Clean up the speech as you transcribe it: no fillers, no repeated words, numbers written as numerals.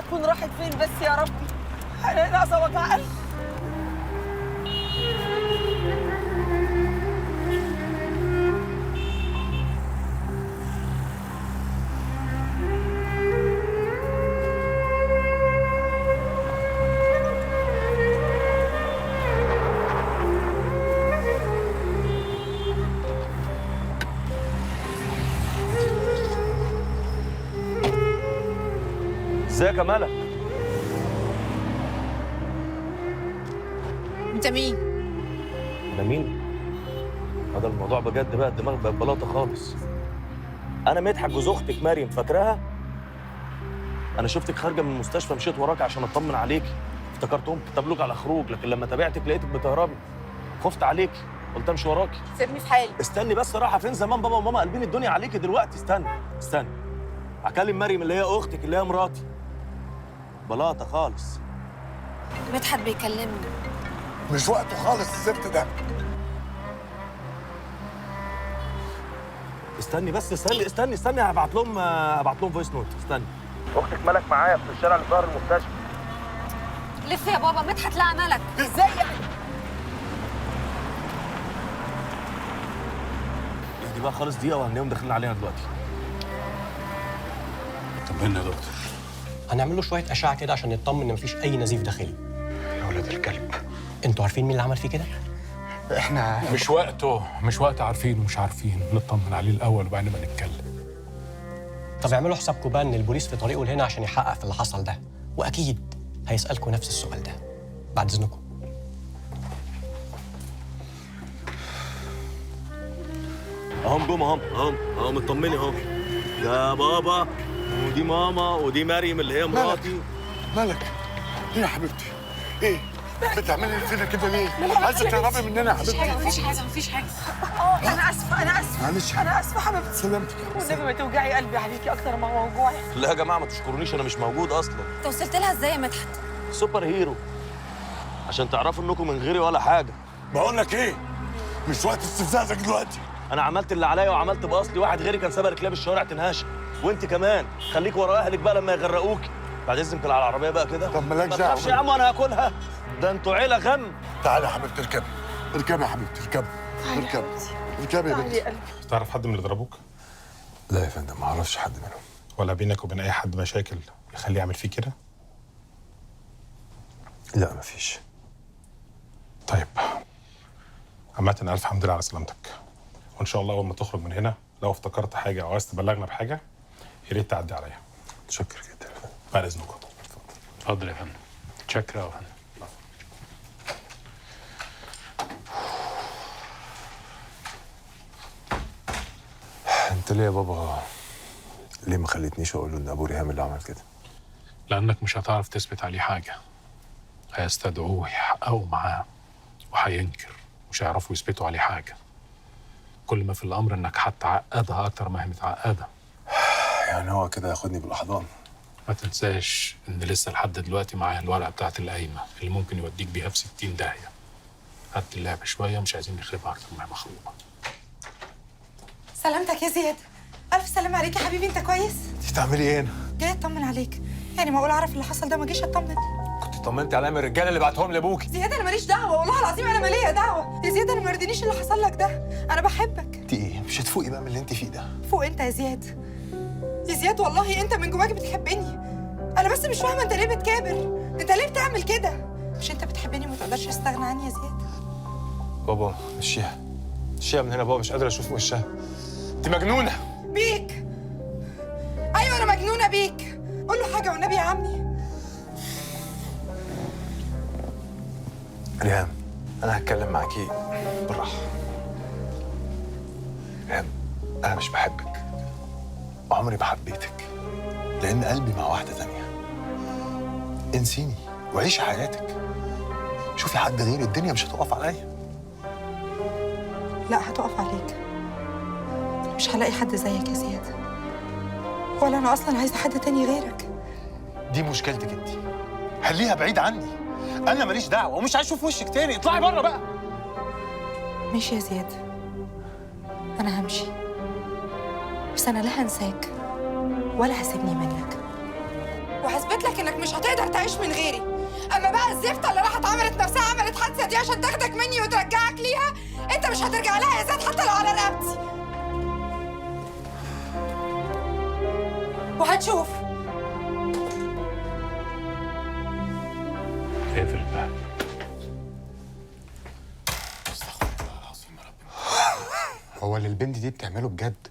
تكون راحت فين بس يا ربي. انا ناقصه وجع قلب. ازيك يا ملك؟ انت مين؟ انا مين؟ هذا الموضوع بجد بقى، الدماغ بقت بلاطه خالص. انا مدحت جوز اختك مريم، فاكراها؟ انا شفتك خارجه من المستشفى، مشيت وراك عشان اطمن عليكي، افتكرت قمت تبلغ على خروج، لكن لما تابعتك لقيتك بتهربي، خفت عليكي، قلت امشي وراكي. سيبني في حالي. استني بس، رايحه فين؟ زمان بابا وماما قلبين الدنيا عليكي دلوقتي. استني اكلم مريم اللي هي اختك اللي هي مراتي. بلاطه خالص. مدحت بيكلمني. مش وقته خالص الزفت ده. استني بس، استني هبعت لهم فويس نوت. استني. اختك ملك معايا في الشارع اللي ظهر المستشفى. لف يا بابا، مدحت لقى ملك. ازاي يعني؟ دي بقى خالص دقيقه وهنلاقيهم داخلين علينا دلوقتي. طمنا يا دكتور. هنعمل له شويه اشعه كده عشان نطمن ان مفيش اي نزيف داخلي. يا ولاد الكلب، انتوا عارفين مين اللي عمل فيه كده؟ احنا مش وقت عارفين ومش عارفين، نطمن عليه الاول وبعدين ما نتكلم. طب اعملوا حسابكم بقى ان البوليس في طريقه لهنا عشان يحقق في اللي حصل ده، واكيد هيسالكم نفس السؤال ده. بعد اذنكم. اهم جم اهم اطمني اهم. ده بابا ودي ماما ودي مريم اللي هي مراتي. مالك؟ ايه يا حبيبتي؟ ايه؟ بتعملي فينا كده ليه؟ عايزه تهربي مننا يا حبيبتي؟ مفيش حاجه. انا اسفه معلش. انا اسفه حبيبتي. سلامتك. والنبي ما توجعي قلبي عليكي اكتر ما هو موجوعي. لا يا جماعه ما تشكرونيش، انا مش موجود اصلا. انت وصلت لها ازاي يا مدحت؟ سوبر هيرو، عشان تعرفوا انكم من غيري ولا حاجه. بقول لك ايه؟ مش وقت استفزازك دلوقتي. انا عملت اللي عليا وعملت باصلي، واحد غيري كان سابق كلاب الشوارع تنهاشم، وانت كمان خليك ورا اهلك بقى لما يغرقوكي. بعد اذنك على العربيه بقى كده. طب مالكش ما دعوة. تخافش يا عم، انا هاكلها. ده انتوا عيله غم. تعالي يا حبيبتي اركبي. اركبي يا حبيبتي اركبي. اركبي. اركبي يا تعالي بنتي. يا قلبي. تعرف حد من اللي ضربوك؟ لا يا فندم، ما اعرفش حد منهم. ولا بينك وبين اي حد مشاكل يخليه يعمل فيه كده؟ لا مفيش. طيب، عامة ألف حمد لله على سلامتك، وإن شاء الله أول ما تخرج من هنا لو افتكرت حاجة أو عايز تبلغنا بحاجة يا ريت تعدي عليا. متشكر جدا يا فندم. بعد إذنكم. اتفضل يا فندم. شكرا يا فندم. انت ليه يا بابا؟ ليه ما خليتنيش اقول له ان ابو ريهام اللي عمل كده؟ لأنك مش هتعرف تثبت عليه حاجة. هيستدعوه يحققوا معاه وهينكر، مش هيعرفوا يثبتوا عليه حاجة. كل ما في الأمر إنك هتعقدها أكتر ما هي متعقدة. يعني هو كده ياخدني بالاحضان؟ ما تنساش إن لسه لحد دلوقتي معايا الورقة بتاعت القايمة اللي ممكن يوديك بيها في 60 داهية. هات اللعبة شوية، مش عايزين نخربها أكتر ما هي مخروبة. سلامتك يا زياد. ألف سلام عليك يا حبيبي، أنت كويس؟ انت بتعملي ايه هنا؟ جاي أطمن عليك. يعني معقول أعرف اللي حصل ده ما جيش أطمن؟ كنت طمنتي عليا من الرجاله اللي بعتهم لابوكي. زياد أنا ماليش دعوة، والله العظيم أنا مالية دعوة. يا زياد أنا ما يرضينيش اللي حصل لك ده، أنا بحبك. انت ايه؟ مش هتفوقي بقى من اللي انت فيه ده؟ فوق أنت يا زياد. يا زياد والله أنت من جواك بتحبني. أنا بس مش فاهمة أنت ليه بتكابر؟ أنت ليه بتعمل كده؟ مش أنت بتحبني وما تقدرش تستغنى عني يا زياد؟ بابا مشيها من هنا بابا، مش قادر اشوف وشها. انت مجنونه. بيك. أيوة أنا مجنونة بيك. قول له حاجة والنبي يا عمي. ريهام انا هتكلم معاكي بالراحه. ريهام انا مش بحبك، عمري ما حبيتك، لان قلبي مع واحده تانية. انسيني وعيشي حياتك، شوفي حد غيري، الدنيا مش هتقف عليا. لا هتقف عليك. مش هلاقي حد زيك يا زياد، ولا انا اصلا عايزه حد تاني غيرك. دي مشكلتك انت، حليها بعيد عني. انا ماليش دعوه ومش عايز اشوف وشك تاني، اطلعي بره بقى. ماشي يا زياد، انا همشي، بس انا لا هنساك ولا هسيبني منك، وهثبت لك انك مش هتقدر تعيش من غيري. اما بقى الزفته اللي راحت عملت نفسها عملت حادثه دي عشان تاخدك مني وترجعك ليها، انت مش هترجع لها يا زياد حتى لو على رقبتي. وهتشوف. اقفل الباب. هو اللي البنت دي بتعمله بجد